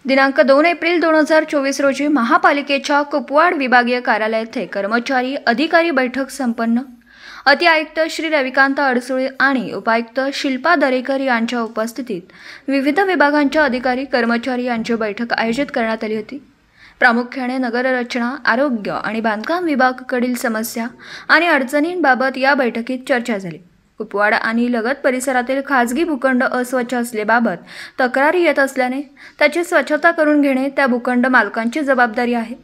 दिनांक 2 एप्रिल 2024 रोजी महापालिकेच्या कुपवाड विभागीय कार्यालय येथे कर्मचारी अधिकारी बैठक संपन्न। अति आयुक्त श्री रविकांत अडसुळे आणि उपायुक्त शिल्पा दरेकर यांच्या उपस्थितीत विविध विभागांच्या अधिकारी कर्मचारी यांची बैठक आयोजित करण्यात आली होती। प्रामुख्याने नगररचना, आरोग्य आणि बांधकाम विभागाकडील समस्या आणि अडचणींबाबत या बैठकीत चर्चा झाली। कुपवाड आणि लगत परिसरातील खाजगी भूखंड अस्वच्छ असल्याबाबत तक्रारी येत असल्याने त्याची स्वच्छता करून घेणे त्या भूखंड मालकांची जबाबदारी आहे।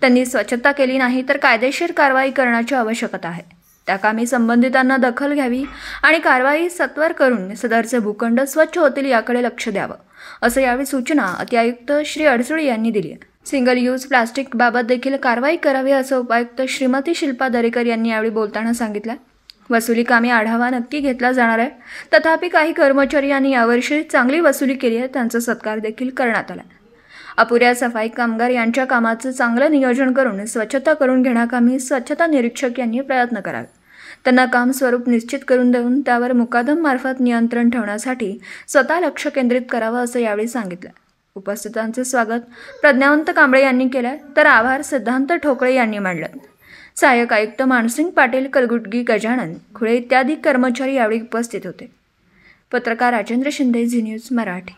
त्यांनी स्वच्छता केली नाही तर कायदेशीर कारवाई करण्याची आवश्यकता आहे। त्या कामी संबंधितांना दखल घ्यावी आणि कारवाई सत्वर करून सदरचे भूखंड स्वच्छ होतील याकडे लक्ष द्यावं, असं यावेळी सूचना अति आयुक्त श्री अडसुळे यांनी दिली आहे। सिंगल यूज प्लास्टिक बाबत देखील कारवाई करावी असं उपायुक्त श्रीमती शिल्पा दरेकर यांनी यावेळी बोलताना सांगितलं। वसुली कामी आढावा नक्की घेतला जाणार आहे, तथापि काही कर्मचारी यांनी यावर्षी चांगली वसुली केली आहे, त्यांचा सत्कार देखील करण्यात आला। अपुऱ्या सफाई कामगार यांच्या कामाचं चांगलं नियोजन करून स्वच्छता करून घेण्याकामी स्वच्छता निरीक्षक यांनी प्रयत्न करावे। त्यांना काम स्वरूप निश्चित करून देऊन त्यावर मुकादम मार्फत नियंत्रण ठेवण्यासाठी स्वतः लक्ष केंद्रित करावं असं यावेळी सांगितलं। उपस्थितांचे स्वागत प्रज्ञावंत कांबळे यांनी केलं, तर आभार सिद्धांत ठोकळे यांनी मांडलं। सहाय्यक आयुक्त मानसिंग पाटील, कलगुटगी गजानन खुळे इत्यादी कर्मचारी यावेळी उपस्थित होते। पत्रकार राजेंद्र शिंदे, झी न्यूज मराठी।